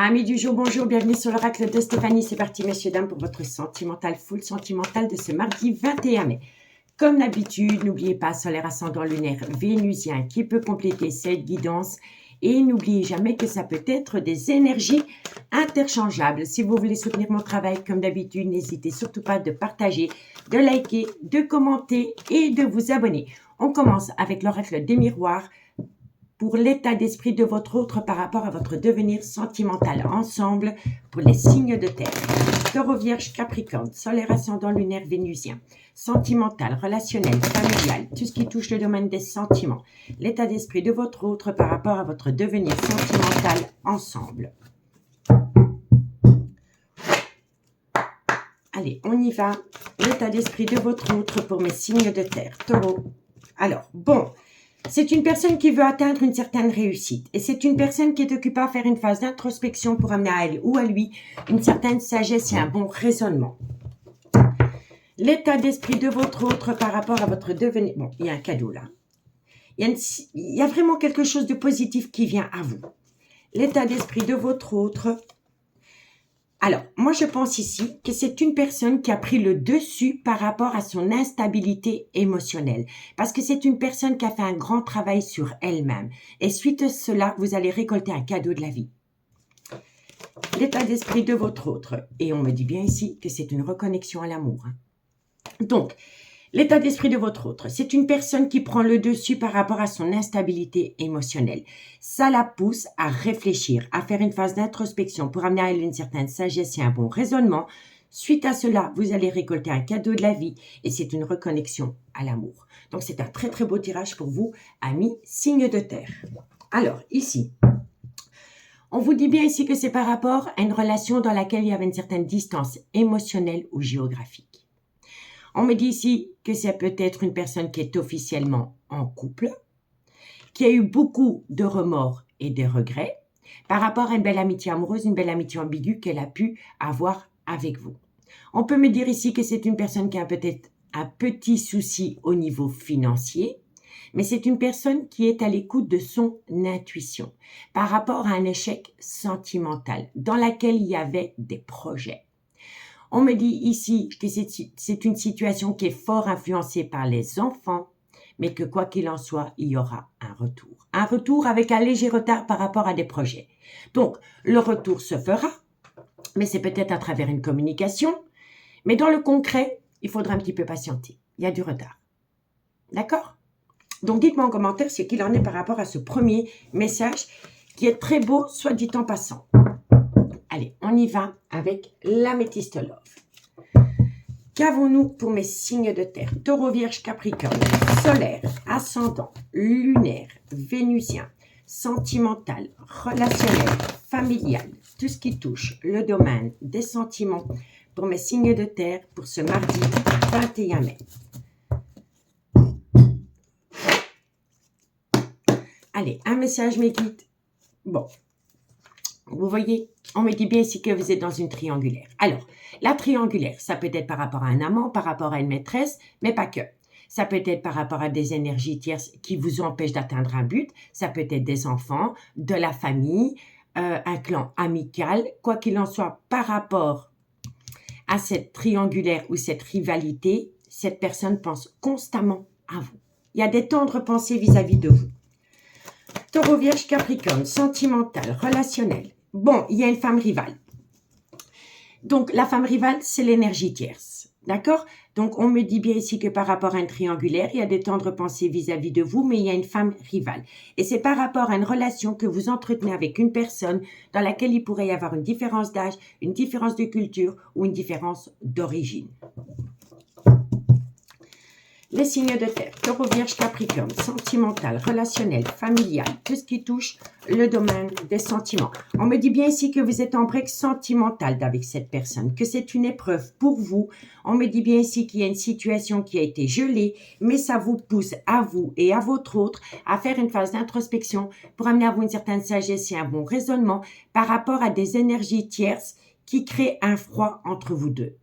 Amis du jour, bonjour, bienvenue sur l'oracle de Stéphanie. C'est parti, messieurs, dames, pour votre sentimental full sentimental de ce mardi 21 mai. Comme d'habitude, n'oubliez pas solaire ascendant lunaire vénusien qui peut compléter cette guidance. Et n'oubliez jamais que ça peut être des énergies interchangeables. Si vous voulez soutenir mon travail, comme d'habitude, n'hésitez surtout pas de partager, de liker, de commenter et de vous abonner. On commence avec l'oracle des miroirs pour l'état d'esprit de votre autre par rapport à votre devenir sentimental ensemble pour les signes de terre. Taureau, Vierge, Capricorne, solaire ascendant lunaire vénusien, sentimental, relationnel, familial, tout ce qui touche le domaine des sentiments. L'état d'esprit de votre autre par rapport à votre devenir sentimental ensemble. Allez, on y va. L'état d'esprit de votre autre pour mes signes de terre. Taureau. Alors, bon, c'est une personne qui veut atteindre une certaine réussite. Et c'est une personne qui est occupée à faire une phase d'introspection pour amener à elle ou à lui une certaine sagesse et un bon raisonnement. L'état d'esprit de votre autre par rapport à votre devenir... Bon, il y a un cadeau là. Il y a vraiment quelque chose de positif qui vient à vous. L'état d'esprit de votre autre... Alors, moi je pense ici que c'est une personne qui a pris le dessus par rapport à son instabilité émotionnelle. Parce que c'est une personne qui a fait un grand travail sur elle-même. Et suite à cela, vous allez récolter un cadeau de la vie. L'état d'esprit de votre autre. Et on me dit bien ici que c'est une reconnexion à l'amour. Donc, l'état d'esprit de votre autre, c'est une personne qui prend le dessus par rapport à son instabilité émotionnelle. Ça la pousse à réfléchir, à faire une phase d'introspection pour amener à elle une certaine sagesse et un bon raisonnement. Suite à cela, vous allez récolter un cadeau de la vie et c'est une reconnexion à l'amour. Donc, c'est un très très beau tirage pour vous, amis signes de terre. Alors, ici, on vous dit bien ici que c'est par rapport à une relation dans laquelle il y avait une certaine distance émotionnelle ou géographique. On me dit ici que c'est peut-être une personne qui est officiellement en couple, qui a eu beaucoup de remords et de regrets par rapport à une belle amitié amoureuse, une belle amitié ambiguë qu'elle a pu avoir avec vous. On peut me dire ici que c'est une personne qui a peut-être un petit souci au niveau financier, mais c'est une personne qui est à l'écoute de son intuition par rapport à un échec sentimental dans lequel il y avait des projets. On me dit ici que c'est une situation qui est fort influencée par les enfants, mais que quoi qu'il en soit, il y aura un retour. Un retour avec un léger retard par rapport à des projets. Donc, le retour se fera, mais c'est peut-être à travers une communication. Mais dans le concret, il faudra un petit peu patienter. Il y a du retard. D'accord? Donc, dites-moi en commentaire ce qu'il en est par rapport à ce premier message qui est très beau, soit dit en passant. Allez, on y va avec l'améthyste love. Qu'avons-nous pour mes signes de terre? Taureau, Vierge, Capricorne, solaire, ascendant, lunaire, vénusien, sentimental, relationnel, familial, tout ce qui touche le domaine des sentiments pour mes signes de terre pour ce mardi 21 mai. Allez, un message mes guides. Bon. Vous voyez, on me dit bien ici que vous êtes dans une triangulaire. Alors, la triangulaire, ça peut être par rapport à un amant, par rapport à une maîtresse, mais pas que. Ça peut être par rapport à des énergies tierces qui vous empêchent d'atteindre un but. Ça peut être des enfants, de la famille, un clan amical. Quoi qu'il en soit, par rapport à cette triangulaire ou cette rivalité, cette personne pense constamment à vous. Il y a des tendres pensées vis-à-vis de vous. Taureau, Vierge, Capricorne, sentimental, relationnel. Bon, il y a une femme rivale. Donc, la femme rivale, c'est l'énergie tierce. D'accord? Donc, on me dit bien ici que par rapport à un triangulaire, il y a des tendres pensées vis-à-vis de vous, mais il y a une femme rivale. Et c'est par rapport à une relation que vous entretenez avec une personne dans laquelle il pourrait y avoir une différence d'âge, une différence de culture ou une différence d'origine. Les signes de terre, Taureau, Vierge, Capricorne, sentimental, relationnel, familial, tout ce qui touche le domaine des sentiments. On me dit bien ici que vous êtes en break sentimental avec cette personne, que c'est une épreuve pour vous. On me dit bien ici qu'il y a une situation qui a été gelée, mais ça vous pousse à vous et à votre autre à faire une phase d'introspection pour amener à vous une certaine sagesse et un bon raisonnement par rapport à des énergies tierces qui créent un froid entre vous deux.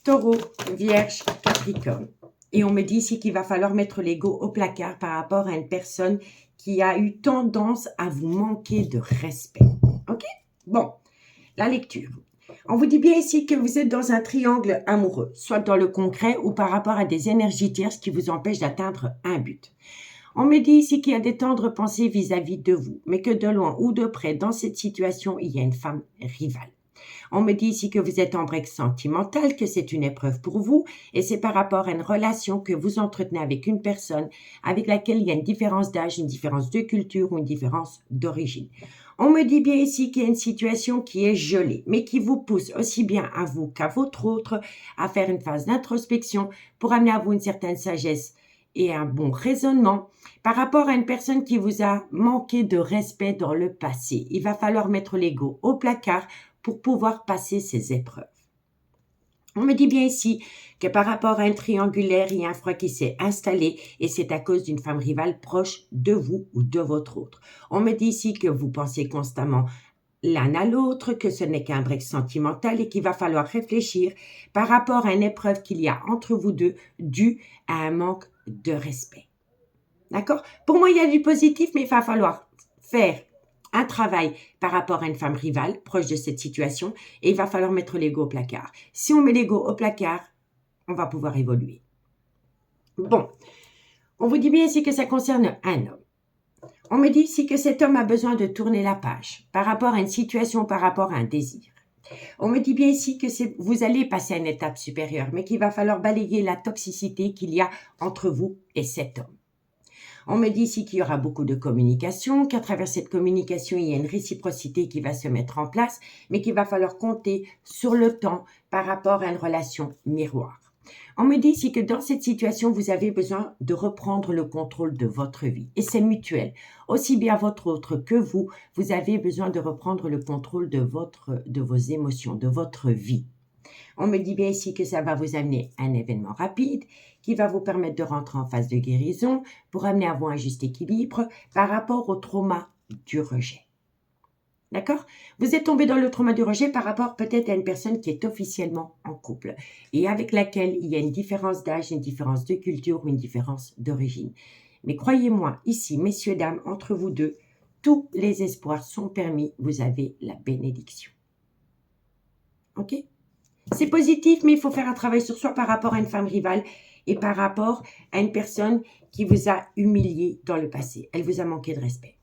Taureau, Vierge, Capricorne. Et on me dit ici qu'il va falloir mettre l'ego au placard par rapport à une personne qui a eu tendance à vous manquer de respect. OK? Bon, la lecture. On vous dit bien ici que vous êtes dans un triangle amoureux, soit dans le concret ou par rapport à des énergies tierces qui vous empêchent d'atteindre un but. On me dit ici qu'il y a des tendres pensées vis-à-vis de vous, mais que de loin ou de près, dans cette situation, il y a une femme rivale. On me dit ici que vous êtes en break sentimental, que c'est une épreuve pour vous, et c'est par rapport à une relation que vous entretenez avec une personne avec laquelle il y a une différence d'âge, une différence de culture ou une différence d'origine. On me dit bien ici qu'il y a une situation qui est gelée, mais qui vous pousse aussi bien à vous qu'à votre autre à faire une phase d'introspection pour amener à vous une certaine sagesse et un bon raisonnement par rapport à une personne qui vous a manqué de respect dans le passé. Il va falloir mettre l'ego au placard pour pouvoir passer ces épreuves. On me dit bien ici que par rapport à un triangulaire, il y a un froid qui s'est installé et c'est à cause d'une femme rivale proche de vous ou de votre autre. On me dit ici que vous pensez constamment l'un à l'autre, que ce n'est qu'un break sentimental et qu'il va falloir réfléchir par rapport à une épreuve qu'il y a entre vous deux due à un manque de respect. D'accord? Pour moi, il y a du positif, mais il va falloir faire un travail par rapport à une femme rivale proche de cette situation et il va falloir mettre l'ego au placard. Si on met l'ego au placard, on va pouvoir évoluer. Bon, on vous dit bien ici que ça concerne un homme. On me dit ici que cet homme a besoin de tourner la page par rapport à une situation, par rapport à un désir. On me dit bien ici que vous allez passer à une étape supérieure, mais qu'il va falloir balayer la toxicité qu'il y a entre vous et cet homme. On me dit ici qu'il y aura beaucoup de communication, qu'à travers cette communication, il y a une réciprocité qui va se mettre en place, mais qu'il va falloir compter sur le temps par rapport à une relation miroir. On me dit ici que dans cette situation, vous avez besoin de reprendre le contrôle de votre vie. Et c'est mutuel. Aussi bien votre autre que vous avez besoin de reprendre le contrôle de vos émotions, de votre vie. On me dit bien ici que ça va vous amener un événement rapide qui va vous permettre de rentrer en phase de guérison pour amener à vous un juste équilibre par rapport au trauma du rejet. D'accord? Vous êtes tombé dans le trauma du rejet par rapport peut-être à une personne qui est officiellement en couple et avec laquelle il y a une différence d'âge, une différence de culture ou une différence d'origine. Mais croyez-moi, ici, messieurs, dames, entre vous deux, tous les espoirs sont permis, vous avez la bénédiction. Ok? C'est positif, mais il faut faire un travail sur soi par rapport à une femme rivale et par rapport à une personne qui vous a humilié dans le passé. Elle vous a manqué de respect.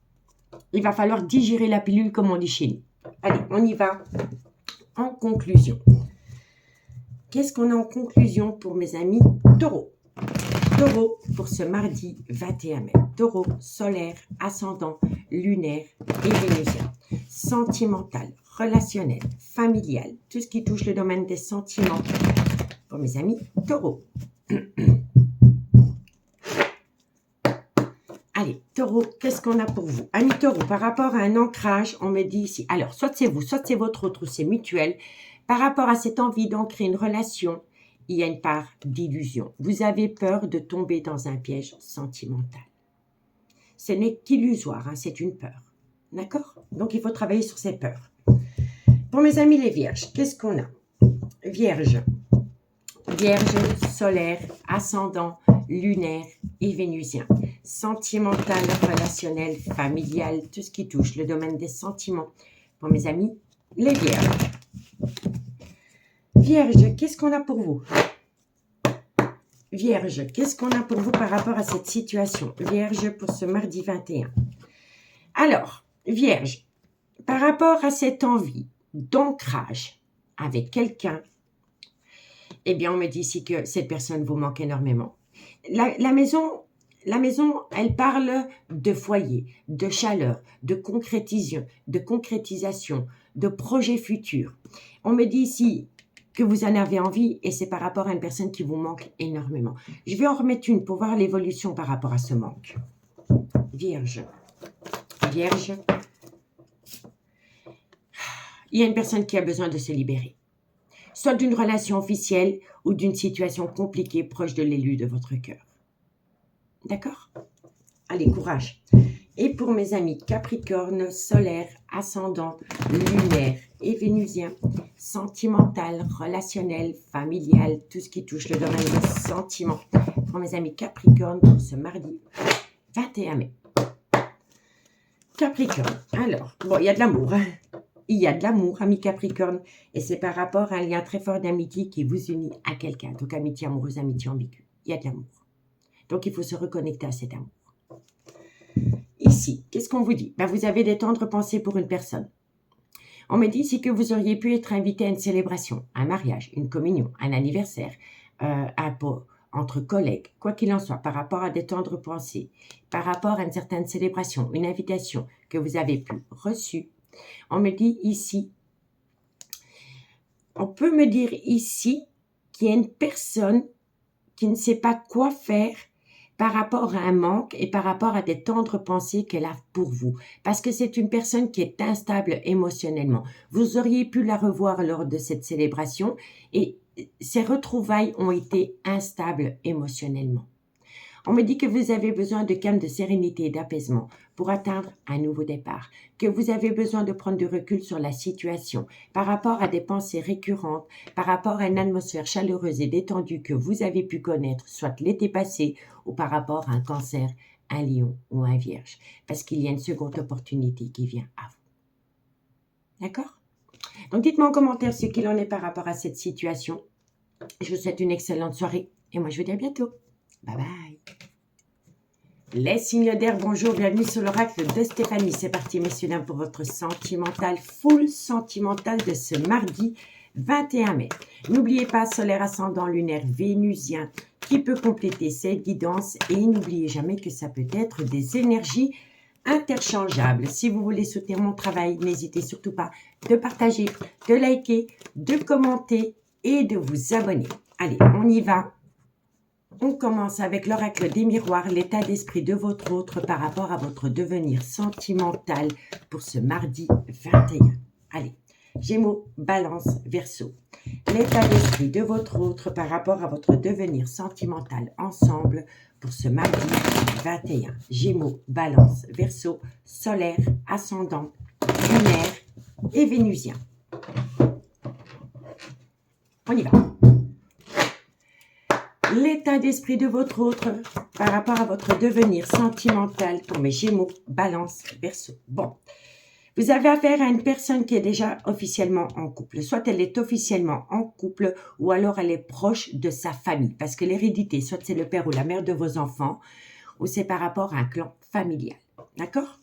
Il va falloir digérer la pilule comme on dit chez nous. Allez, on y va. En conclusion. Qu'est-ce qu'on a en conclusion pour mes amis taureaux? Taureau pour ce mardi 21 mai. Taureau solaire, ascendant, lunaire et vénusien. Sentimental, relationnel, familial, tout ce qui touche le domaine des sentiments pour mes amis taureaux. Allez, taureau, qu'est-ce qu'on a pour vous? Amis taureau, par rapport à un ancrage, on me dit ici, alors, soit c'est vous, soit c'est votre autre, ou c'est mutuel. Par rapport à cette envie d'ancrer une relation, il y a une part d'illusion. Vous avez peur de tomber dans un piège sentimental. Ce n'est qu'illusoire, hein, c'est une peur. D'accord? Donc, il faut travailler sur ces peurs. Pour mes amis les vierges, qu'est-ce qu'on a? Vierge. Vierge, solaire, ascendant, lunaire et vénusien. Sentimental, relationnel, familial, tout ce qui touche le domaine des sentiments. Pour mes amis, les vierges. Vierge, qu'est-ce qu'on a pour vous? Vierge, qu'est-ce qu'on a pour vous par rapport à cette situation? Vierge pour ce mardi 21. Alors, Vierge, par rapport à cette envie d'ancrage avec quelqu'un, eh bien, on me dit ici que cette personne vous manque énormément. La maison, elle parle de foyer, de chaleur, de concrétisation, de projet futur. On me dit ici que vous en avez envie et c'est par rapport à une personne qui vous manque énormément. Je vais en remettre une pour voir l'évolution par rapport à ce manque. Vierge. Vierge. Il y a une personne qui a besoin de se libérer. Soit d'une relation officielle ou d'une situation compliquée proche de l'élu de votre cœur. D'accord? Allez, courage. Et pour mes amis Capricorne, solaire, ascendant, lunaire et vénusien, sentimental, relationnel, familial, tout ce qui touche le domaine des sentiments. Pour mes amis Capricorne, pour ce mardi 21 mai. Capricorne. Alors, bon, il y a de l'amour. Hein. Il y a de l'amour, ami Capricorne. Et c'est par rapport à un lien très fort d'amitié qui vous unit à quelqu'un. Donc, amitié amoureuse, amitié ambiguë. Il y a de l'amour. Donc, il faut se reconnecter à cet amour. Ici, qu'est-ce qu'on vous dit? Ben, vous avez des tendres pensées pour une personne. On me dit ici que vous auriez pu être invité à une célébration, un mariage, une communion, un anniversaire, un pot entre collègues, quoi qu'il en soit, par rapport à des tendres pensées, par rapport à une certaine célébration, une invitation que vous avez pu reçue. On me dit ici, on peut me dire ici qu'il y a une personne qui ne sait pas quoi faire par rapport à un manque et par rapport à des tendres pensées qu'elle a pour vous. Parce que c'est une personne qui est instable émotionnellement. Vous auriez pu la revoir lors de cette célébration et ces retrouvailles ont été instables émotionnellement. On me dit que vous avez besoin de calme, de sérénité et d'apaisement pour atteindre un nouveau départ, que vous avez besoin de prendre du recul sur la situation par rapport à des pensées récurrentes, par rapport à une atmosphère chaleureuse et détendue que vous avez pu connaître, soit l'été passé ou par rapport à un cancer, un lion ou un vierge, parce qu'il y a une seconde opportunité qui vient à vous. D'accord? Donc dites-moi en commentaire ce qu'il en est par rapport à cette situation. Je vous souhaite une excellente soirée et moi je vous dis à bientôt. Bye bye. Les signes d'air, bonjour, bienvenue sur l'oracle de Stéphanie. C'est parti, messieurs, dames, pour votre sentimental, full sentimental de ce mardi 21 mai. N'oubliez pas, solaire ascendant lunaire vénusien qui peut compléter cette guidance et n'oubliez jamais que ça peut être des énergies interchangeables. Si vous voulez soutenir mon travail, n'hésitez surtout pas de partager, de liker, de commenter et de vous abonner. Allez, on y va. On commence avec l'oracle des miroirs, l'état d'esprit de votre autre par rapport à votre devenir sentimental pour ce mardi 21. Allez, Gémeaux, Balance, Verseau. L'état d'esprit de votre autre par rapport à votre devenir sentimental ensemble pour ce mardi 21. Gémeaux, Balance, Verseau, solaire, ascendant, lunaire et vénusien. On y va. L'état d'esprit de votre autre par rapport à votre devenir sentimental pour mes Gémeaux, Balance, Verseau. Bon, vous avez affaire à une personne qui est déjà officiellement en couple. Soit elle est officiellement en couple ou alors elle est proche de sa famille. Parce que l'hérédité, soit c'est le père ou la mère de vos enfants ou c'est par rapport à un clan familial. D'accord?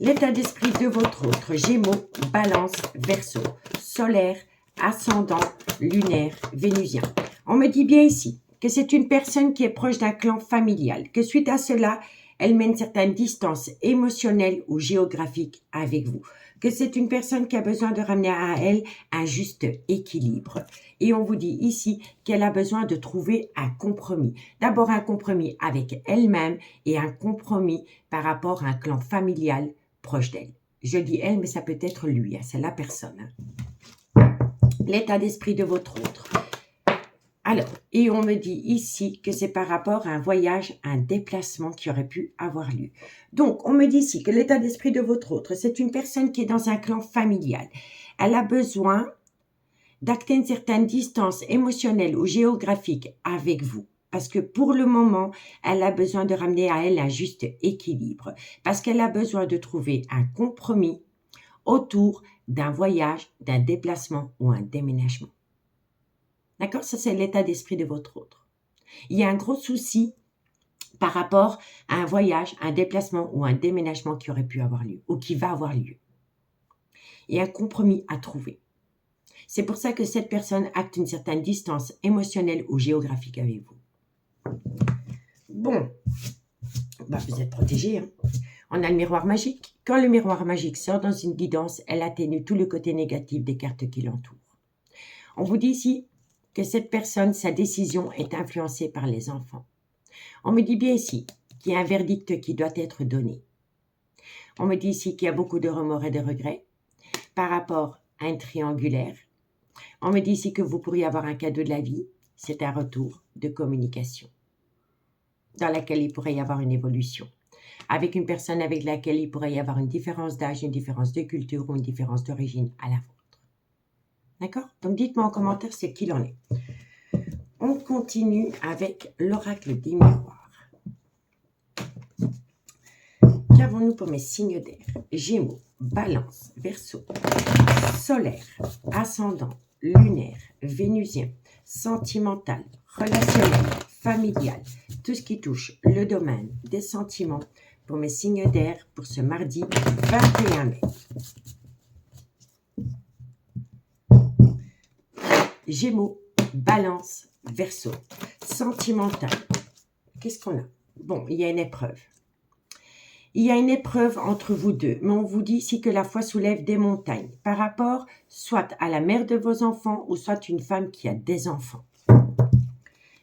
L'état d'esprit de votre autre, Gémeaux, Balance, Verseau, solaire, ascendant, lunaire, vénusien. On me dit bien ici que c'est une personne qui est proche d'un clan familial, que suite à cela, elle met une certaine distance émotionnelle ou géographique avec vous, que c'est une personne qui a besoin de ramener à elle un juste équilibre. Et on vous dit ici qu'elle a besoin de trouver un compromis. D'abord un compromis avec elle-même et un compromis par rapport à un clan familial proche d'elle. Je dis elle, mais ça peut être lui, hein, c'est la personne. Hein. L'état d'esprit de votre autre. Alors, et on me dit ici que c'est par rapport à un voyage, un déplacement qui aurait pu avoir lieu. Donc, on me dit ici que l'état d'esprit de votre autre, c'est une personne qui est dans un clan familial. Elle a besoin d'acter une certaine distance émotionnelle ou géographique avec vous. Parce que pour le moment, elle a besoin de ramener à elle un juste équilibre. Parce qu'elle a besoin de trouver un compromis autour d'un voyage, d'un déplacement ou un déménagement. D'accord? Ça, c'est l'état d'esprit de votre autre. Il y a un gros souci par rapport à un voyage, un déplacement ou un déménagement qui aurait pu avoir lieu ou qui va avoir lieu. Il y a un compromis à trouver. C'est pour ça que cette personne acte une certaine distance émotionnelle ou géographique avec vous. Bon, bah vous êtes protégé. Hein? On a le miroir magique. Quand le miroir magique sort dans une guidance, elle atténue tout le côté négatif des cartes qui l'entourent. On vous dit ici que cette personne, sa décision est influencée par les enfants. On me dit bien ici qu'il y a un verdict qui doit être donné. On me dit ici qu'il y a beaucoup de remords et de regrets par rapport à un triangulaire. On me dit ici que vous pourriez avoir un cadeau de la vie. C'est un retour de communication dans laquelle il pourrait y avoir une évolution. Avec une personne avec laquelle il pourrait y avoir une différence d'âge, une différence de culture ou une différence d'origine à la vôtre. D'accord? Donc, dites-moi en commentaire ce qu'il en est. On continue avec l'oracle des miroirs. Qu'avons-nous pour mes signes d'air? Gémeaux, Balance, Verseau, solaire, ascendant, lunaire, vénusien, sentimental, relationnel, familial, tout ce qui touche le domaine des sentiments pour mes signes d'air pour ce mardi 21 mai. Gémeaux, Balance, Verseau, sentimental. Qu'est-ce qu'on a? Bon, il y a une épreuve. Il y a une épreuve entre vous deux, mais on vous dit ici que la foi soulève des montagnes par rapport soit à la mère de vos enfants ou soit une femme qui a des enfants.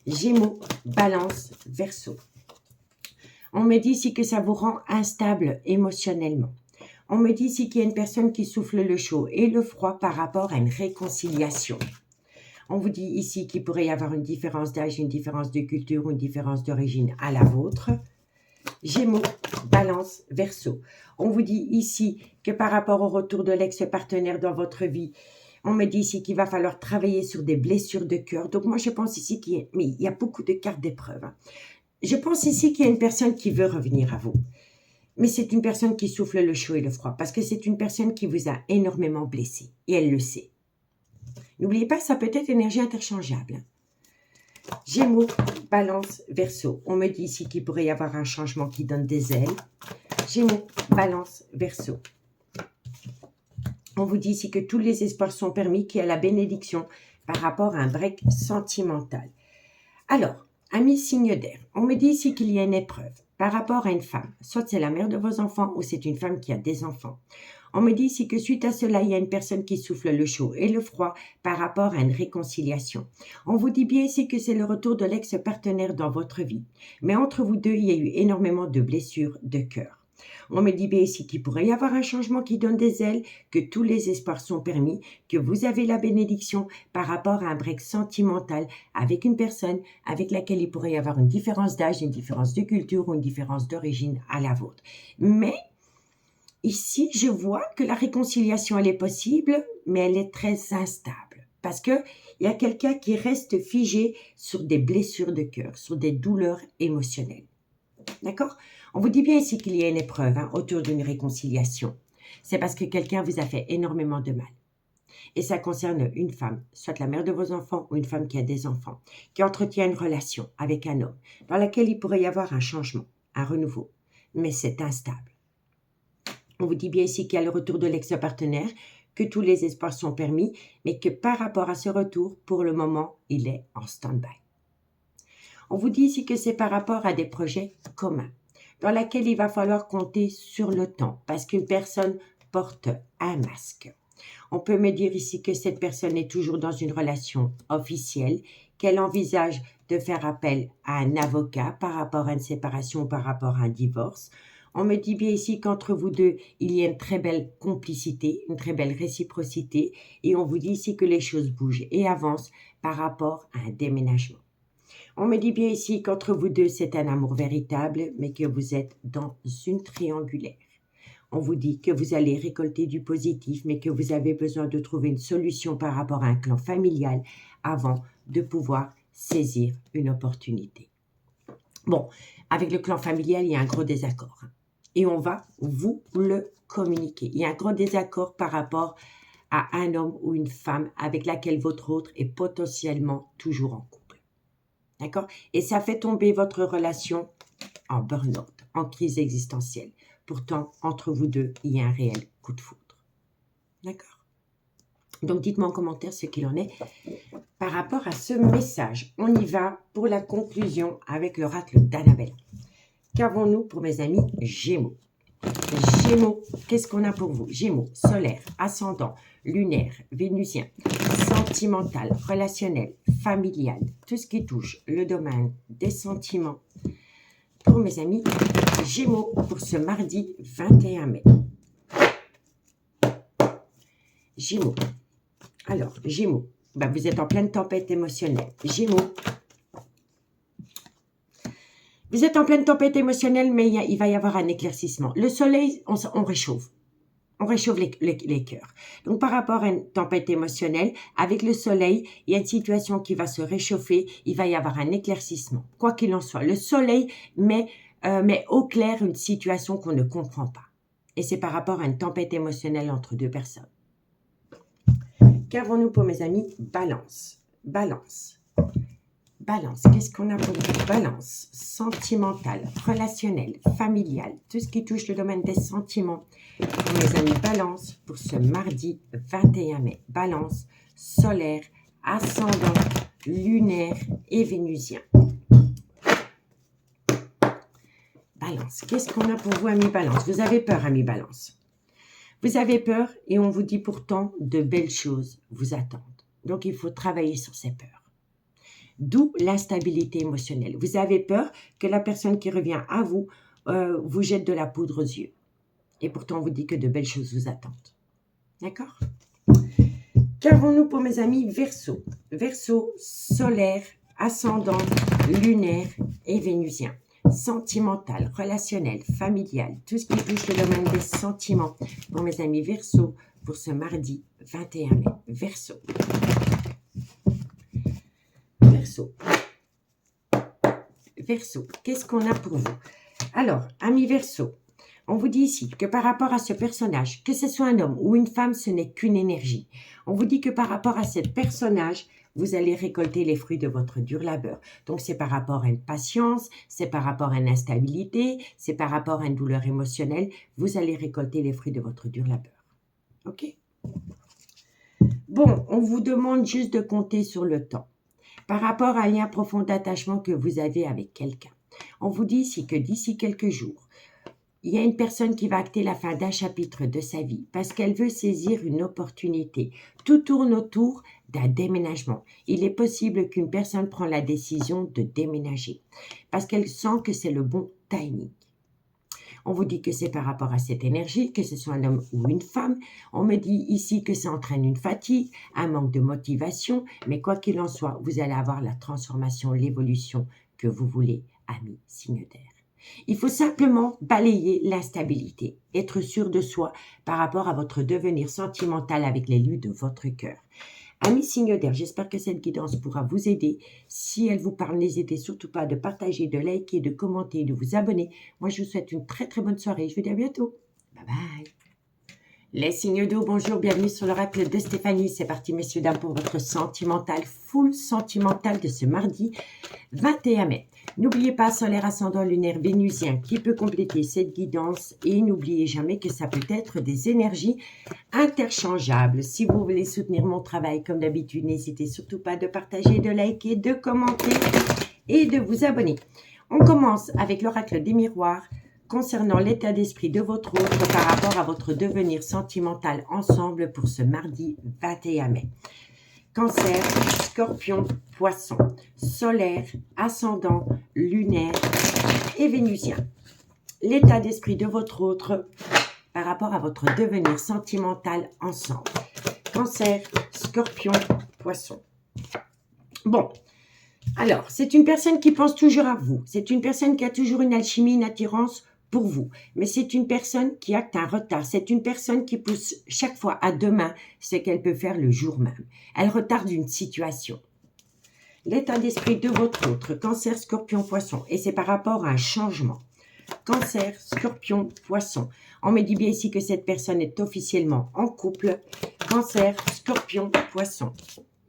Gémeaux, Balance, Verseau. On me dit ici que ça vous rend instable émotionnellement. On me dit ici qu'il y a une personne qui souffle le chaud et le froid par rapport à une réconciliation. On vous dit ici qu'il pourrait y avoir une différence d'âge, une différence de culture ou une différence d'origine à la vôtre. Gémeaux, Balance, Verseau. On vous dit ici que par rapport au retour de l'ex-partenaire dans votre vie, on me dit ici qu'il va falloir travailler sur des blessures de cœur. Donc moi je pense ici mais il y a beaucoup de cartes d'épreuve. Je pense ici qu'il y a une personne qui veut revenir à vous. Mais c'est une personne qui souffle le chaud et le froid parce que c'est une personne qui vous a énormément blessé et elle le sait. N'oubliez pas, ça peut être énergie interchangeable. Gémeaux, Balance, Verseau. On me dit ici qu'il pourrait y avoir un changement qui donne des ailes. Gémeaux, Balance, Verseau. On vous dit ici que tous les espoirs sont permis, qu'il y a la bénédiction par rapport à un break sentimental. Alors, amis signes d'air, on me dit ici qu'il y a une épreuve par rapport à une femme. Soit c'est la mère de vos enfants ou c'est une femme qui a des enfants. On me dit ici que suite à cela, il y a une personne qui souffle le chaud et le froid par rapport à une réconciliation. On vous dit bien ici que c'est le retour de l'ex-partenaire dans votre vie. Mais entre vous deux, il y a eu énormément de blessures de cœur. On me dit bien ici qu'il pourrait y avoir un changement qui donne des ailes, que tous les espoirs sont permis, que vous avez la bénédiction par rapport à un break sentimental avec une personne avec laquelle il pourrait y avoir une différence d'âge, une différence de culture ou une différence d'origine à la vôtre. Mais ici, je vois que la réconciliation, elle est possible, mais elle est très instable. Parce qu'il y a quelqu'un qui reste figé sur des blessures de cœur, sur des douleurs émotionnelles. D'accord? On vous dit bien ici qu'il y a une épreuve autour d'une réconciliation. C'est parce que quelqu'un vous a fait énormément de mal. Et ça concerne une femme, soit la mère de vos enfants ou une femme qui a des enfants, qui entretient une relation avec un homme, dans laquelle il pourrait y avoir un changement, un renouveau. Mais c'est instable. On vous dit bien ici qu'il y a le retour de l'ex-partenaire, que tous les espoirs sont permis, mais que par rapport à ce retour, pour le moment, il est en stand-by. On vous dit ici que c'est par rapport à des projets communs, dans lesquels il va falloir compter sur le temps, parce qu'une personne porte un masque. On peut me dire ici que cette personne est toujours dans une relation officielle, qu'elle envisage de faire appel à un avocat par rapport à une séparation ou par rapport à un divorce. On me dit bien ici qu'entre vous deux, il y a une très belle complicité, une très belle réciprocité, et on vous dit ici que les choses bougent et avancent par rapport à un déménagement. On me dit bien ici qu'entre vous deux, c'est un amour véritable, mais que vous êtes dans une triangulaire. On vous dit que vous allez récolter du positif, mais que vous avez besoin de trouver une solution par rapport à un clan familial avant de pouvoir saisir une opportunité. Bon, avec le clan familial, il y a un gros désaccord. Et on va vous le communiquer. Il y a un gros désaccord par rapport à un homme ou une femme avec laquelle votre autre est potentiellement toujours en couple. D'accord? Et ça fait tomber votre relation en burn-out, en crise existentielle. Pourtant, entre vous deux, il y a un réel coup de foudre. D'accord? Donc, dites-moi en commentaire ce qu'il en est par rapport à ce message. On y va pour la conclusion avec l'oracle d'Annabelle. Qu'avons-nous pour mes amis Gémeaux? Gémeaux, qu'est-ce qu'on a pour vous? Gémeaux, solaire, ascendant, lunaire, vénusien, sentimental, relationnel, familial, tout ce qui touche le domaine des sentiments. Pour mes amis Gémeaux, pour ce mardi 21 mai. Gémeaux. Alors, Gémeaux, vous êtes en pleine tempête émotionnelle. Gémeaux. Vous êtes en pleine tempête émotionnelle, mais il va y avoir un éclaircissement. Le soleil, on réchauffe. On réchauffe les cœurs. Donc, par rapport à une tempête émotionnelle, avec le soleil, il y a une situation qui va se réchauffer. Il va y avoir un éclaircissement. Quoi qu'il en soit, le soleil met met au clair une situation qu'on ne comprend pas. Et c'est par rapport à une tempête émotionnelle entre deux personnes. Qu'avons-nous pour mes amis? Balance. Balance. Balance. Qu'est-ce qu'on a pour vous? Balance. Sentimentale, relationnelle, familiale. Tout ce qui touche le domaine des sentiments. Pour mes amis Balance, pour ce mardi 21 mai. Balance, solaire, ascendant, lunaire et vénusien. Balance. Qu'est-ce qu'on a pour vous, amis Balance? Vous avez peur, amis Balance. Vous avez peur et on vous dit pourtant de belles choses vous attendent. Donc, il faut travailler sur ces peurs. D'où l'instabilité émotionnelle. Vous avez peur que la personne qui revient à vous vous jette de la poudre aux yeux. Et pourtant, on vous dit que de belles choses vous attendent. D'accord? Qu'avons-nous pour mes amis Verseau? Verseau, solaire, ascendant, lunaire et vénusien. Sentimental, relationnel, familial, tout ce qui touche le domaine des sentiments. Pour mes amis Verseau, pour ce mardi 21 mai. Verseau. Verseau. Verseau, qu'est-ce qu'on a pour vous? Alors, amis Verseau, on vous dit ici que par rapport à ce personnage, que ce soit un homme ou une femme, ce n'est qu'une énergie. On vous dit que par rapport à ce personnage, vous allez récolter les fruits de votre dur labeur. Donc, c'est par rapport à une patience, c'est par rapport à une instabilité, c'est par rapport à une douleur émotionnelle. Vous allez récolter les fruits de votre dur labeur. OK? Bon, on vous demande juste de compter sur le temps. Par rapport à un lien profond d'attachement que vous avez avec quelqu'un. On vous dit ici que d'ici quelques jours, il y a une personne qui va acter la fin d'un chapitre de sa vie parce qu'elle veut saisir une opportunité. Tout tourne autour d'un déménagement. Il est possible qu'une personne prenne la décision de déménager parce qu'elle sent que c'est le bon timing. On vous dit que c'est par rapport à cette énergie, que ce soit un homme ou une femme. On me dit ici que ça entraîne une fatigue, un manque de motivation, mais quoi qu'il en soit, vous allez avoir la transformation, l'évolution que vous voulez, amis signe d'air. Il faut simplement balayer l'instabilité, être sûr de soi par rapport à votre devenir sentimental avec l'élu de votre cœur. Amis signe d'air, j'espère que cette guidance pourra vous aider. Si elle vous parle, n'hésitez surtout pas de partager, de liker, de commenter, de vous abonner. Moi, je vous souhaite une très très bonne soirée. Je vous dis à bientôt. Bye bye. Les signes d'eau, bonjour, bienvenue sur l'oracle de Stéphanie. C'est parti, messieurs, dames, pour votre sentimental, full sentimental de ce mardi 21 mai. N'oubliez pas, solaire, ascendant, lunaire, vénusien qui peut compléter cette guidance et n'oubliez jamais que ça peut être des énergies interchangeables. Si vous voulez soutenir mon travail, comme d'habitude, n'hésitez surtout pas de partager, de liker, de commenter et de vous abonner. On commence avec l'oracle des miroirs concernant l'état d'esprit de votre autre par rapport à votre devenir sentimental ensemble pour ce mardi 21 mai. Cancer, Scorpion, Poisson, solaire, ascendant, lunaire et vénusien. L'état d'esprit de votre autre par rapport à votre devenir sentimental ensemble. Cancer, Scorpion, Poisson. Bon, alors, c'est une personne qui pense toujours à vous. C'est une personne qui a toujours une alchimie, une attirance pour vous. Mais c'est une personne qui acte un retard. C'est une personne qui pousse chaque fois à demain ce qu'elle peut faire le jour même. Elle retarde une situation. L'état d'esprit de votre autre, Cancer, Scorpion, Poisson. Et c'est par rapport à un changement. Cancer, Scorpion, Poisson. On me dit bien ici que cette personne est officiellement en couple. Cancer, Scorpion, Poisson.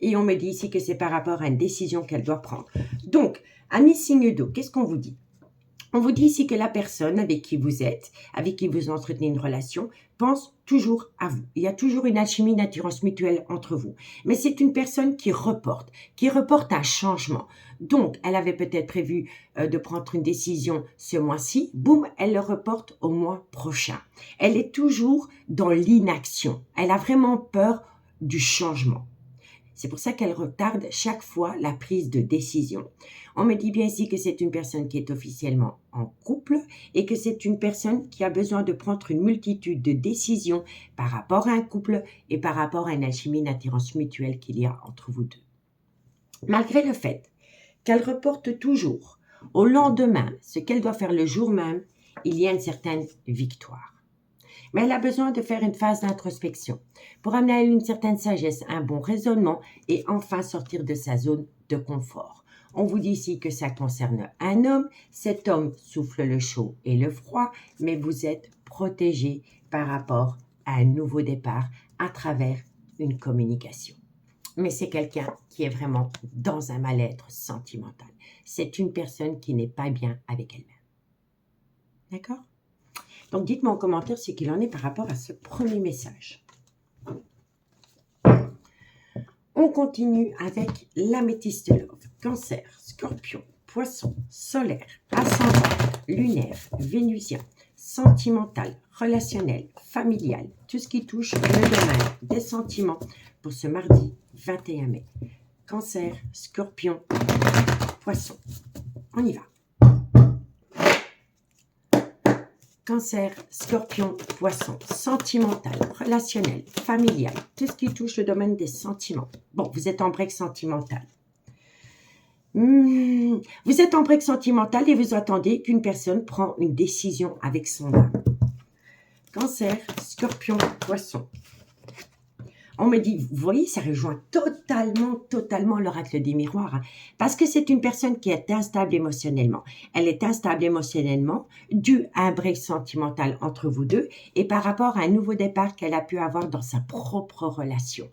Et on me dit ici que c'est par rapport à une décision qu'elle doit prendre. Donc, amis signe d'eau, qu'est-ce qu'on vous dit? On vous dit ici que la personne avec qui vous êtes, avec qui vous entretenez une relation, pense toujours à vous. Il y a toujours une alchimie, une attirance mutuelle entre vous. Mais c'est une personne qui reporte un changement. Donc, elle avait peut-être prévu de prendre une décision ce mois-ci. Boum, elle le reporte au mois prochain. Elle est toujours dans l'inaction. Elle a vraiment peur du changement. C'est pour ça qu'elle retarde chaque fois la prise de décision. On me dit bien ici que c'est une personne qui est officiellement en couple et que c'est une personne qui a besoin de prendre une multitude de décisions par rapport à un couple et par rapport à une alchimie, une attirance mutuelle qu'il y a entre vous deux. Malgré le fait qu'elle reporte toujours au lendemain ce qu'elle doit faire le jour même, il y a une certaine victoire. Mais elle a besoin de faire une phase d'introspection pour amener à elle une certaine sagesse, un bon raisonnement et enfin sortir de sa zone de confort. On vous dit ici que ça concerne un homme. Cet homme souffle le chaud et le froid, mais vous êtes protégé par rapport à un nouveau départ à travers une communication. Mais c'est quelqu'un qui est vraiment dans un mal-être sentimental. C'est une personne qui n'est pas bien avec elle-même. D'accord? Donc, dites-moi en commentaire ce qu'il en est par rapport à ce premier message. On continue avec l'améthyste love, cancer, scorpion, poisson, solaire, ascendant, lunaire, vénusien, sentimental, relationnel, familial, tout ce qui touche le domaine des sentiments pour ce mardi 21 mai. Cancer, scorpion, poisson. On y va. Cancer, scorpion, poisson, sentimental, relationnel, familial, tout ce qui touche le domaine des sentiments. Bon, vous êtes en break sentimental. Vous êtes en break sentimental et vous attendez qu'une personne prenne une décision avec son âme. Cancer, scorpion, poisson. On me dit, vous voyez, ça rejoint totalement l'oracle des miroirs. Hein, parce que c'est une personne qui est instable émotionnellement. Elle est instable émotionnellement due à un break sentimental entre vous deux et par rapport à un nouveau départ qu'elle a pu avoir dans sa propre relation.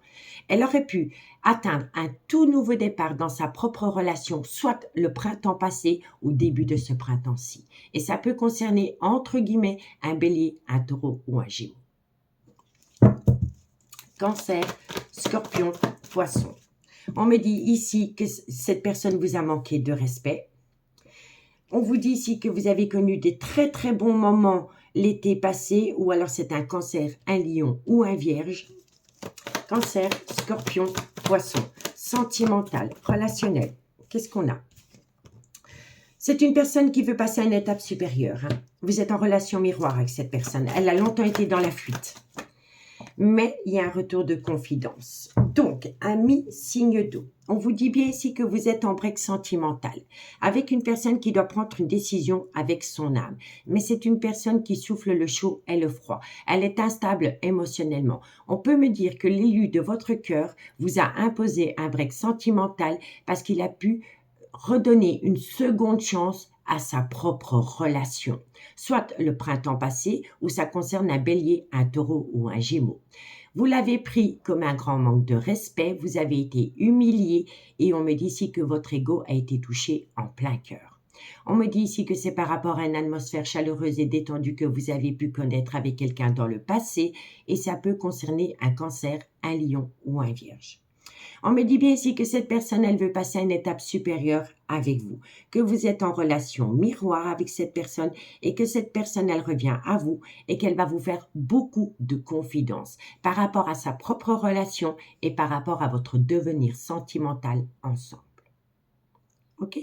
Elle aurait pu atteindre un tout nouveau départ dans sa propre relation, soit le printemps passé ou début de ce printemps-ci. Et ça peut concerner, entre guillemets, un bélier, un taureau ou un gémeaux. Cancer, scorpion, poisson. On me dit ici que cette personne vous a manqué de respect. On vous dit ici que vous avez connu des très bons moments l'été passé, ou alors c'est un cancer, un lion ou un vierge. Cancer, scorpion, poisson. Sentimental, relationnel. Qu'est-ce qu'on a? C'est une personne qui veut passer à une étape supérieure. Hein. Vous êtes en relation miroir avec cette personne. Elle a longtemps été dans la fuite. Mais il y a un retour de confidence. Donc, ami signe d'eau. On vous dit bien ici que vous êtes en break sentimental, avec une personne qui doit prendre une décision avec son âme. Mais c'est une personne qui souffle le chaud et le froid. Elle est instable émotionnellement. On peut me dire que l'élu de votre cœur vous a imposé un break sentimental parce qu'il a pu redonner une seconde chance à sa propre relation, soit le printemps passé ou ça concerne un bélier, un taureau ou un gémeaux. Vous l'avez pris comme un grand manque de respect, vous avez été humilié et on me dit ici que votre ego a été touché en plein cœur. On me dit ici que c'est par rapport à une atmosphère chaleureuse et détendue que vous avez pu connaître avec quelqu'un dans le passé et ça peut concerner un cancer, un lion ou un vierge. On me dit bien ici que cette personne, elle veut passer à une étape supérieure avec vous, que vous êtes en relation miroir avec cette personne et que cette personne, elle revient à vous et qu'elle va vous faire beaucoup de confidences par rapport à sa propre relation et par rapport à votre devenir sentimental ensemble. OK?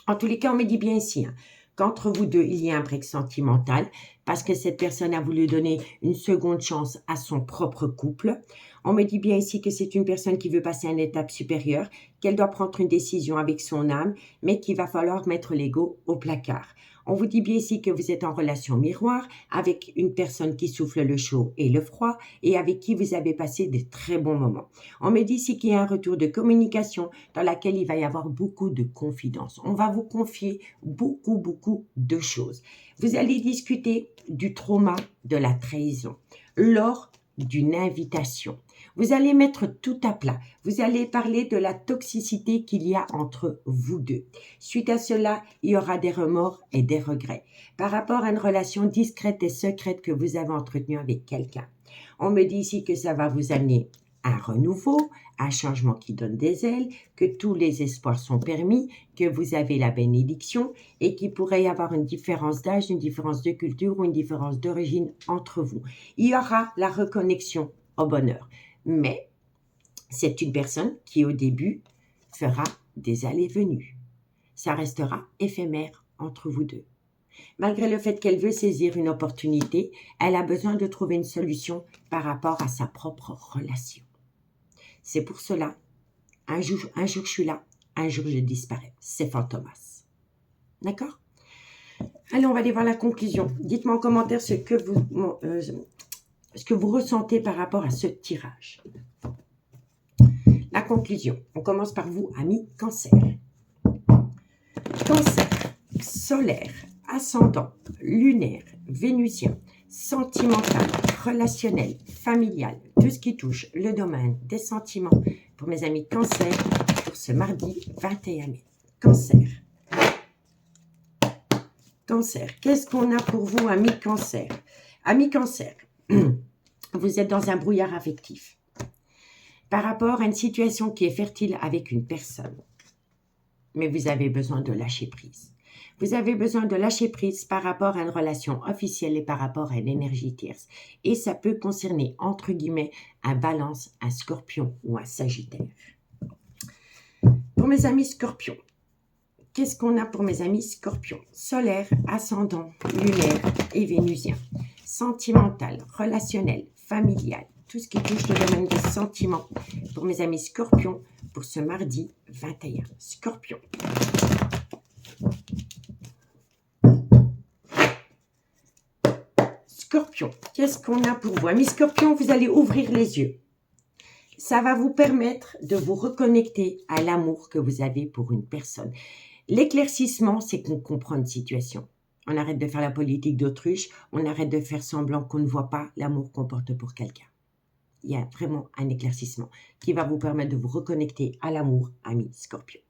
En tous les cas, on me dit bien ici, hein, qu'entre vous deux, il y a un break sentimental parce que cette personne a voulu donner une seconde chance à son propre couple. On me dit bien ici que c'est une personne qui veut passer à une étape supérieure, qu'elle doit prendre une décision avec son âme, mais qu'il va falloir mettre l'ego au placard. On vous dit bien ici que vous êtes en relation miroir avec une personne qui souffle le chaud et le froid et avec qui vous avez passé de très bons moments. On me dit ici qu'il y a un retour de communication dans laquelle il va y avoir beaucoup de confidences. On va vous confier beaucoup de choses. Vous allez discuter du trauma de la trahison lors d'une invitation. Vous allez mettre tout à plat. Vous allez parler de la toxicité qu'il y a entre vous deux. Suite à cela, il y aura des remords et des regrets par rapport à une relation discrète et secrète que vous avez entretenue avec quelqu'un. On me dit ici que ça va vous amener un renouveau, un changement qui donne des ailes, que tous les espoirs sont permis, que vous avez la bénédiction et qu'il pourrait y avoir une différence d'âge, une différence de culture ou une différence d'origine entre vous. Il y aura la reconnexion au bonheur. Mais c'est une personne qui, au début, fera des allées-venues. Ça restera éphémère entre vous deux. Malgré le fait qu'elle veut saisir une opportunité, elle a besoin de trouver une solution par rapport à sa propre relation. C'est pour cela, un jour je suis là, un jour je disparais. C'est Fantomas. D'accord? Allez, on va aller voir la conclusion. Dites-moi en commentaire ce que vous ressentez par rapport à ce tirage. La conclusion. On commence par vous, amis Cancer. Cancer, solaire, ascendant, lunaire, vénusien, sentimental, relationnel, familial, tout ce qui touche le domaine des sentiments pour mes amis Cancer pour ce mardi 21 mai. Cancer. Cancer, qu'est-ce qu'on a pour vous, amis Cancer? Amis Cancer, vous êtes dans un brouillard affectif par rapport à une situation qui est fertile avec une personne. Mais vous avez besoin de lâcher prise. Vous avez besoin de lâcher prise par rapport à une relation officielle et par rapport à une énergie tierce. Et ça peut concerner, entre guillemets, un Balance, un Scorpion ou un Sagittaire. Pour mes amis Scorpions, qu'est-ce qu'on a pour mes amis Scorpions? Solaire, ascendant, lunaire et vénusien. Sentimental, relationnel, familial, tout ce qui touche le domaine des sentiments pour mes amis Scorpions pour ce mardi 21. Scorpion. Scorpion, qu'est-ce qu'on a pour vous? Amis Scorpion, vous allez ouvrir les yeux. Ça va vous permettre de vous reconnecter à l'amour que vous avez pour une personne. L'éclaircissement, c'est qu'on comprend une situation. On arrête de faire la politique d'autruche, on arrête de faire semblant qu'on ne voit pas l'amour qu'on porte pour quelqu'un. Il y a vraiment un éclaircissement qui va vous permettre de vous reconnecter à l'amour, amis Scorpion.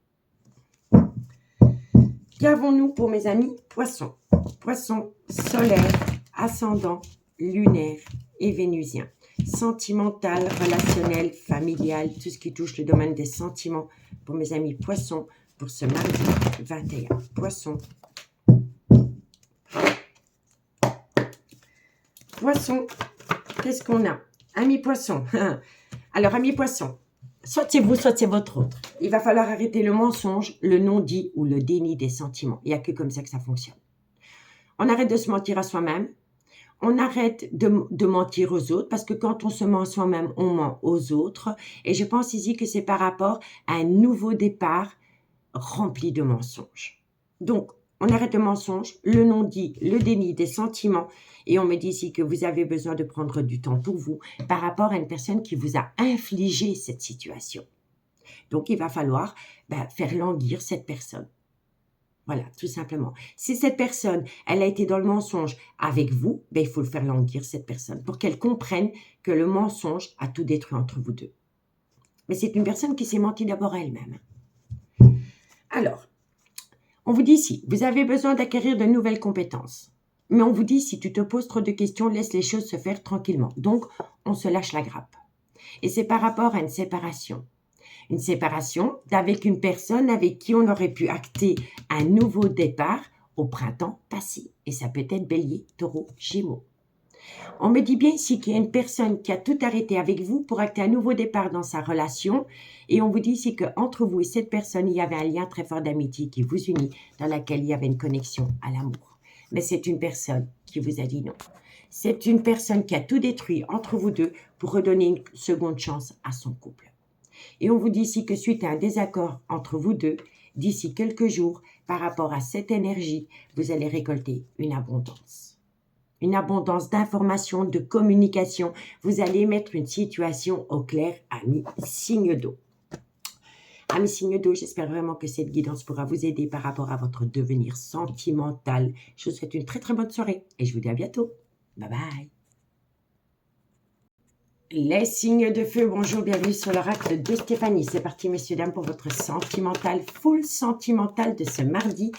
Qu'avons-nous pour mes amis Poissons? Poissons, solaire, ascendant, lunaire et vénusien. Sentimental, relationnel, familial, tout ce qui touche le domaine des sentiments pour mes amis Poissons pour ce mardi 21. Poissons. Poissons, qu'est-ce qu'on a? Amis Poissons. Alors, amis Poissons, soit c'est vous, soit c'est votre autre. Il va falloir arrêter le mensonge, le non-dit ou le déni des sentiments. Il n'y a que comme ça que ça fonctionne. On arrête de se mentir à soi-même. On arrête de mentir aux autres parce que quand on se ment à soi-même, on ment aux autres. Et je pense ici que c'est par rapport à un nouveau départ rempli de mensonges. Donc, on arrête le mensonge, le non-dit, le déni des sentiments. Et on me dit ici que vous avez besoin de prendre du temps pour vous par rapport à une personne qui vous a infligé cette situation. Donc, il va falloir faire languir cette personne. Voilà, tout simplement. Si cette personne, elle a été dans le mensonge avec vous, il faut le faire languir, cette personne, pour qu'elle comprenne que le mensonge a tout détruit entre vous deux. Mais c'est une personne qui s'est menti d'abord à elle-même. Alors, on vous dit ici, vous avez besoin d'acquérir de nouvelles compétences. Mais on vous dit, si tu te poses trop de questions, laisse les choses se faire tranquillement. Donc, on se lâche la grappe. Et c'est par rapport à une séparation. Une séparation avec une personne avec qui on aurait pu acter un nouveau départ au printemps passé. Et ça peut être Bélier, Taureau, Gémeaux. On me dit bien ici qu'il y a une personne qui a tout arrêté avec vous pour acter un nouveau départ dans sa relation. Et on vous dit ici qu'entre vous et cette personne, il y avait un lien très fort d'amitié qui vous unit, dans laquelle il y avait une connexion à l'amour. Mais c'est une personne qui vous a dit non. C'est une personne qui a tout détruit entre vous deux pour redonner une seconde chance à son couple. Et on vous dit ici que suite à un désaccord entre vous deux, d'ici quelques jours, par rapport à cette énergie, vous allez récolter une abondance. Une abondance d'informations, de communication. Vous allez mettre une situation au clair, amis signe d'eau. Amis signe d'eau, j'espère vraiment que cette guidance pourra vous aider par rapport à votre devenir sentimental. Je vous souhaite une très très bonne soirée et je vous dis à bientôt. Bye bye. Les signes de feu, bonjour, bienvenue sur l'oracle de Stéphanie. C'est parti, messieurs, dames, pour votre sentimental, full sentimental de ce mardi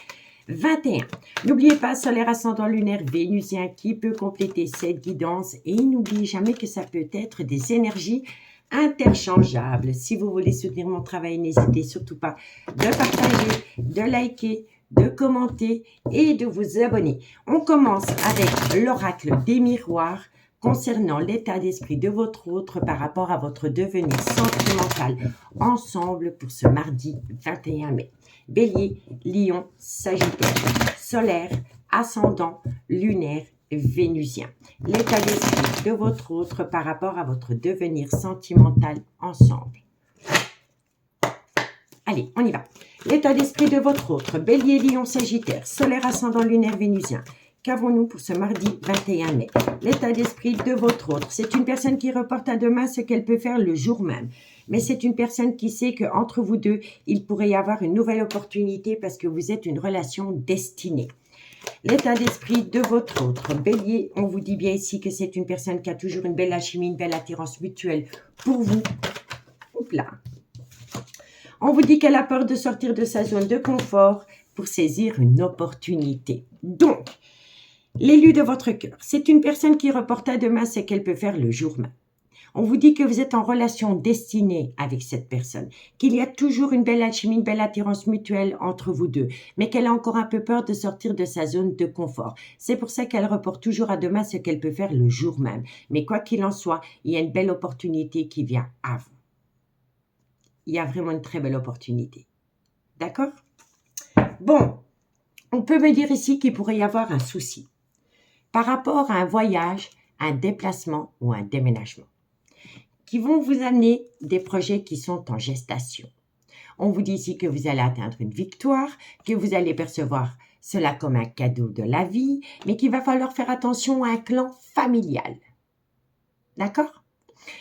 21. N'oubliez pas, solaire, ascendant, lunaire, vénusien qui peut compléter cette guidance. Et n'oubliez jamais que ça peut être des énergies interchangeables. Si vous voulez soutenir mon travail, n'hésitez surtout pas de partager, de liker, de commenter et de vous abonner. On commence avec l'oracle des miroirs concernant l'état d'esprit de votre autre par rapport à votre devenir sentimental ensemble pour ce mardi 21 mai. Bélier, Lion, Sagittaire, solaire, ascendant, lunaire, vénusien. L'état d'esprit de votre autre par rapport à votre devenir sentimental ensemble. Allez, on y va. L'état d'esprit de votre autre, Bélier, Lion, Sagittaire, solaire, ascendant, lunaire, vénusien. qu'avons-nous pour ce mardi 21 mai? L'état d'esprit de votre autre. C'est une personne qui reporte à demain ce qu'elle peut faire le jour même. Mais c'est une personne qui sait qu'entre vous deux, il pourrait y avoir une nouvelle opportunité parce que vous êtes une relation destinée. L'état d'esprit de votre autre. Bélier, on vous dit bien ici que c'est une personne qui a toujours une belle alchimie, une belle attirance mutuelle pour vous. Hop là. On vous dit qu'elle a peur de sortir de sa zone de confort pour saisir une opportunité. Donc, l'élu de votre cœur, c'est une personne qui reporte à demain ce qu'elle peut faire le jour même. On vous dit que vous êtes en relation destinée avec cette personne, qu'il y a toujours une belle alchimie, une belle attirance mutuelle entre vous deux, mais qu'elle a encore un peu peur de sortir de sa zone de confort. C'est pour ça qu'elle reporte toujours à demain ce qu'elle peut faire le jour même. Mais quoi qu'il en soit, il y a une belle opportunité qui vient à vous. Il y a vraiment une très belle opportunité. D'accord? Bon, on peut me dire ici qu'il pourrait y avoir un souci par rapport à un voyage, un déplacement ou un déménagement qui vont vous amener des projets qui sont en gestation. On vous dit ici que vous allez atteindre une victoire, que vous allez percevoir cela comme un cadeau de la vie, mais qu'il va falloir faire attention à un clan familial. D'accord?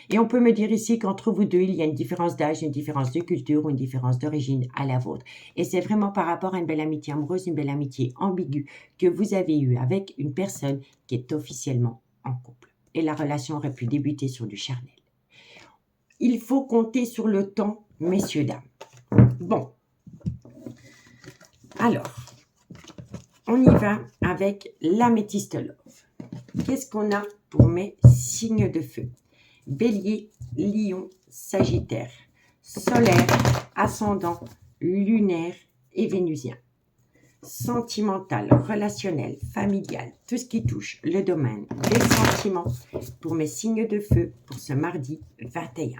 Et on peut me dire ici qu'entre vous deux, il y a une différence d'âge, une différence de culture ou une différence d'origine à la vôtre. Et c'est vraiment par rapport à une belle amitié amoureuse, une belle amitié ambiguë que vous avez eue avec une personne qui est officiellement en couple. Et la relation aurait pu débuter sur du charnel. Il faut compter sur le temps, messieurs, dames. Bon. Alors, on y va avec l'améthyste love. Qu'est-ce qu'on a pour mes signes de feu? Bélier, Lion, Sagittaire, solaire, ascendant, lunaire et vénusien. Sentimental, relationnel, familial, tout ce qui touche le domaine des sentiments pour mes signes de feu pour ce mardi 21.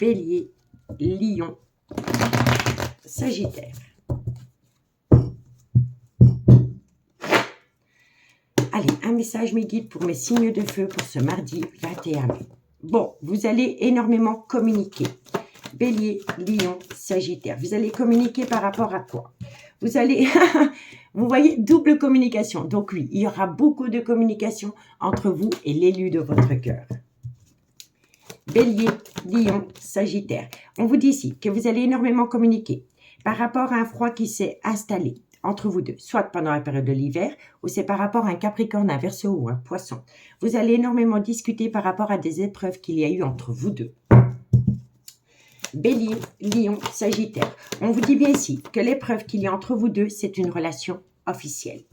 Bélier, Lion, Sagittaire. Allez, un message mes guides pour mes signes de feu pour ce mardi 21 mai. Bon, vous allez énormément communiquer. Bélier, Lion, Sagittaire. Vous allez communiquer par rapport à quoi? Vous allez, vous voyez, double communication. Donc oui, il y aura beaucoup de communication entre vous et l'élu de votre cœur. Bélier, Lion, Sagittaire. On vous dit ici que vous allez énormément communiquer par rapport à un froid qui s'est installé entre vous deux, soit pendant la période de l'hiver, ou c'est par rapport à un Capricorne, un Verseau ou un Poisson. Vous allez énormément discuter par rapport à des épreuves qu'il y a eu entre vous deux. Bélier, Lion, Sagittaire. On vous dit bien ici que l'épreuve qu'il y a entre vous deux, c'est une relation officielle.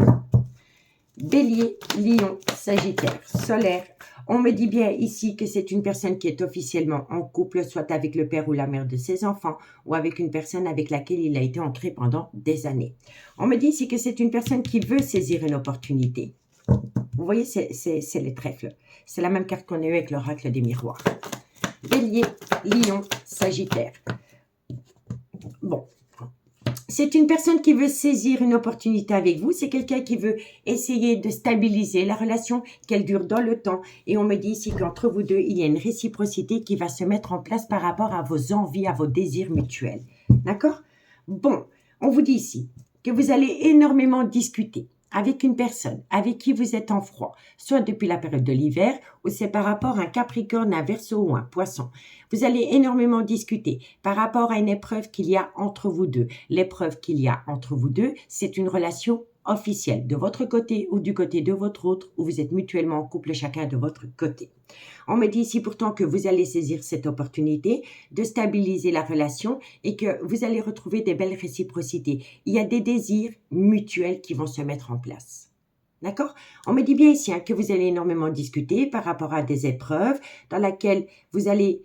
Bélier, Lion, Sagittaire, solaire. On me dit bien ici que c'est une personne qui est officiellement en couple, soit avec le père ou la mère de ses enfants, ou avec une personne avec laquelle il a été ancré pendant des années. On me dit ici que c'est une personne qui veut saisir une opportunité. Vous voyez, c'est les trèfles. C'est la même carte qu'on a eue avec l'oracle des miroirs. Bélier, Lion, Sagittaire. Bon. C'est une personne qui veut saisir une opportunité avec vous. C'est quelqu'un qui veut essayer de stabiliser la relation, qu'elle dure dans le temps. Et on me dit ici qu'entre vous deux, il y a une réciprocité qui va se mettre en place par rapport à vos envies, à vos désirs mutuels. D'accord? Bon, on vous dit ici que vous allez énormément discuter avec une personne avec qui vous êtes en froid, soit depuis la période de l'hiver, ou c'est par rapport à un Capricorne, un Verseau ou un Poisson. Vous allez énormément discuter par rapport à une épreuve qu'il y a entre vous deux. L'épreuve qu'il y a entre vous deux, c'est une relation officielle, de votre côté ou du côté de votre autre, où vous êtes mutuellement en couple chacun de votre côté. On me dit ici pourtant que vous allez saisir cette opportunité de stabiliser la relation et que vous allez retrouver des belles réciprocités. Il y a des désirs mutuels qui vont se mettre en place. D'accord? On me dit bien ici que vous allez énormément discuter par rapport à des épreuves dans lesquelles vous allez...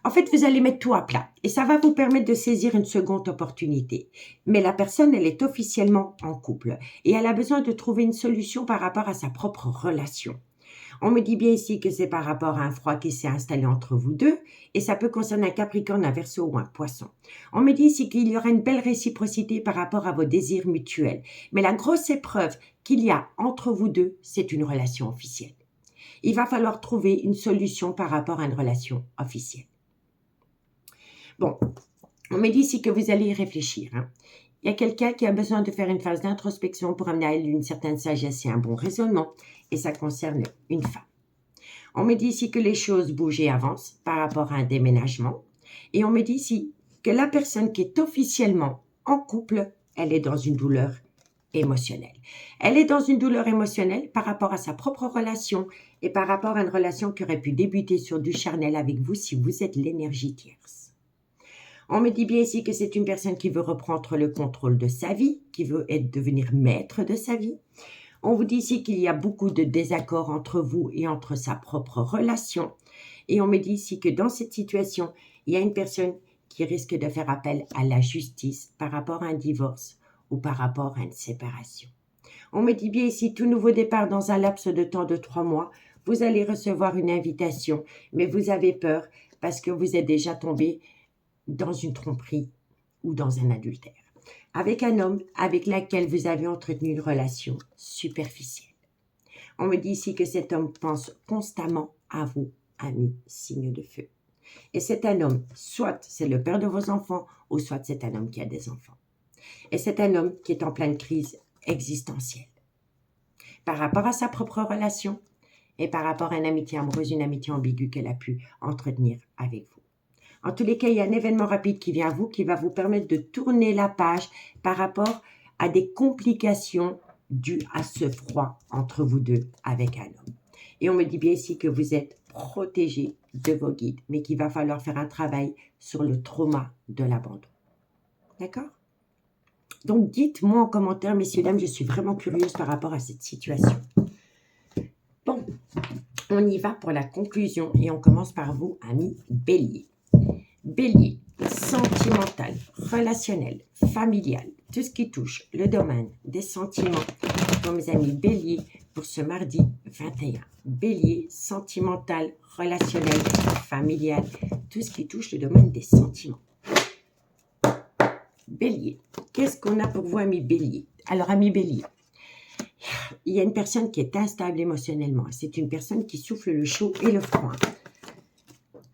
En fait, vous allez mettre tout à plat et ça va vous permettre de saisir une seconde opportunité. Mais la personne, elle est officiellement en couple et elle a besoin de trouver une solution par rapport à sa propre relation. On me dit bien ici que c'est par rapport à un froid qui s'est installé entre vous deux et ça peut concerner un Capricorne, un Verseau ou un Poisson. On me dit ici qu'il y aura une belle réciprocité par rapport à vos désirs mutuels. Mais la grosse épreuve qu'il y a entre vous deux, c'est une relation officielle. Il va falloir trouver une solution par rapport à une relation officielle. Bon, on me dit ici que vous allez y réfléchir. il y a quelqu'un qui a besoin de faire une phase d'introspection pour amener à elle une certaine sagesse et un bon raisonnement, et ça concerne une femme. On me dit ici que les choses bougent et avancent par rapport à un déménagement, et on me dit ici que la personne qui est officiellement en couple, elle est dans une douleur émotionnelle. Elle est dans une douleur émotionnelle par rapport à sa propre relation et par rapport à une relation qui aurait pu débuter sur du charnel avec vous si vous êtes l'énergie tierce. On me dit bien ici que c'est une personne qui veut reprendre le contrôle de sa vie, qui veut devenir maître de sa vie. On vous dit ici qu'il y a beaucoup de désaccords entre vous et entre sa propre relation. Et on me dit ici que dans cette situation, il y a une personne qui risque de faire appel à la justice par rapport à un divorce ou par rapport à une séparation. On me dit bien ici, tout nouveau départ dans un laps de temps de 3 mois, vous allez recevoir une invitation, mais vous avez peur parce que vous êtes déjà tombé dans une tromperie ou dans un adultère, avec un homme avec lequel vous avez entretenu une relation superficielle. On me dit ici que cet homme pense constamment à vous, ami signe de feu. Et c'est un homme, soit c'est le père de vos enfants, ou soit c'est un homme qui a des enfants. Et c'est un homme qui est en pleine crise existentielle. Par rapport à sa propre relation et par rapport à une amitié amoureuse, une amitié ambiguë qu'elle a pu entretenir avec vous. En tous les cas, il y a un événement rapide qui vient à vous, qui va vous permettre de tourner la page par rapport à des complications dues à ce froid entre vous deux avec un homme. Et on me dit bien ici que vous êtes protégé de vos guides, mais qu'il va falloir faire un travail sur le trauma de l'abandon. D'accord? Donc, dites-moi en commentaire, messieurs, dames, je suis vraiment curieuse par rapport à cette situation. Bon, on y va pour la conclusion et on commence par vous, amis Bélier. Bélier, sentimental, relationnel, familial, tout ce qui touche le domaine des sentiments pour mes amis Bélier pour ce mardi 21. Bélier, sentimental, relationnel, familial, tout ce qui touche le domaine des sentiments. Bélier, qu'est-ce qu'on a pour vous, amis Bélier? Alors, amis Bélier, il y a une personne qui est instable émotionnellement. C'est une personne qui souffle le chaud et le froid.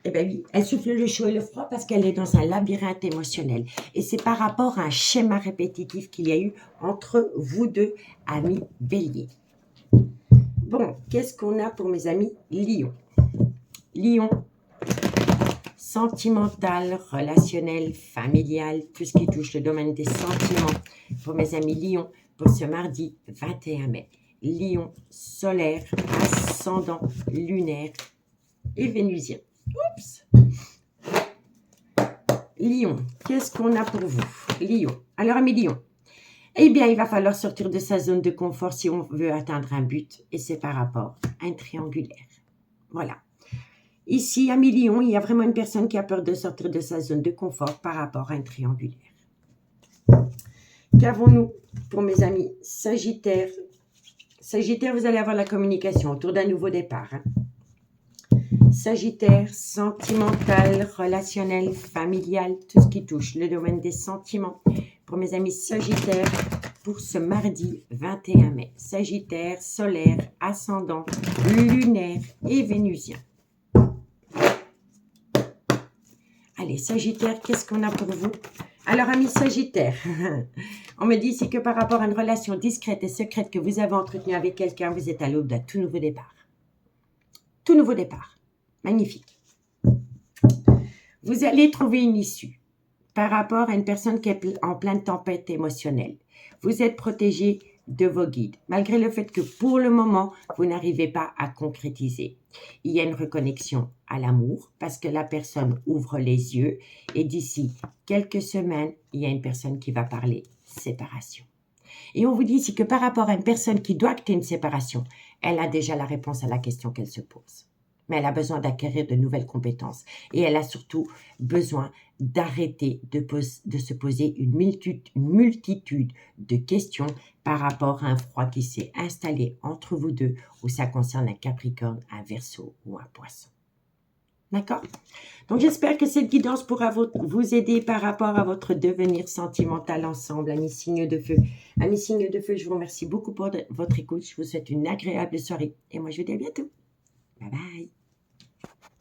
Eh bien oui, elle souffle le chaud et le froid parce qu'elle est dans un labyrinthe émotionnel. Et c'est par rapport à un schéma répétitif qu'il y a eu entre vous deux, amis Bélier. Bon, qu'est-ce qu'on a pour mes amis Lion? Lion, sentimental, relationnel, familial, tout ce qui touche le domaine des sentiments. Pour mes amis Lion, pour ce mardi 21 mai. Lion, solaire, ascendant, lunaire et vénusien. Oups. Lion, qu'est-ce qu'on a pour vous? Lion. Alors, amis Lion, eh bien, il va falloir sortir de sa zone de confort si on veut atteindre un but. Et c'est par rapport à un triangulaire. Voilà. Ici, amis Lion, il y a vraiment une personne qui a peur de sortir de sa zone de confort par rapport à un triangulaire. Qu'avons-nous pour mes amis Sagittaire? Sagittaire, vous allez avoir la communication autour d'un nouveau départ. Sagittaire, sentimental, relationnel, familial, tout ce qui touche le domaine des sentiments. Pour mes amis Sagittaire, pour ce mardi 21 mai. Sagittaire, solaire, ascendant, lunaire et vénusien. Allez, Sagittaire, qu'est-ce qu'on a pour vous? Alors, amis Sagittaire, on me dit ici que par rapport à une relation discrète et secrète que vous avez entretenue avec quelqu'un, vous êtes à l'aube d'un tout nouveau départ. Tout nouveau départ. Magnifique. Vous allez trouver une issue par rapport à une personne qui est en pleine tempête émotionnelle. Vous êtes protégé de vos guides, malgré le fait que pour le moment, vous n'arrivez pas à concrétiser. Il y a une reconnexion à l'amour parce que la personne ouvre les yeux et d'ici quelques semaines, il y a une personne qui va parler séparation. Et on vous dit ici que par rapport à une personne qui doit acter une séparation, elle a déjà la réponse à la question qu'elle se pose. Mais elle a besoin d'acquérir de nouvelles compétences. Et elle a surtout besoin d'arrêter de se poser une multitude de questions par rapport à un froid qui s'est installé entre vous deux, où ça concerne un Capricorne, un Verseau ou un Poisson. D'accord? Donc, j'espère que cette guidance pourra vous aider par rapport à votre devenir sentimental ensemble, amis signes de feu. Amis signes de feu, je vous remercie beaucoup pour votre écoute. Je vous souhaite une agréable soirée. Et moi, je vous dis à bientôt. Bye bye.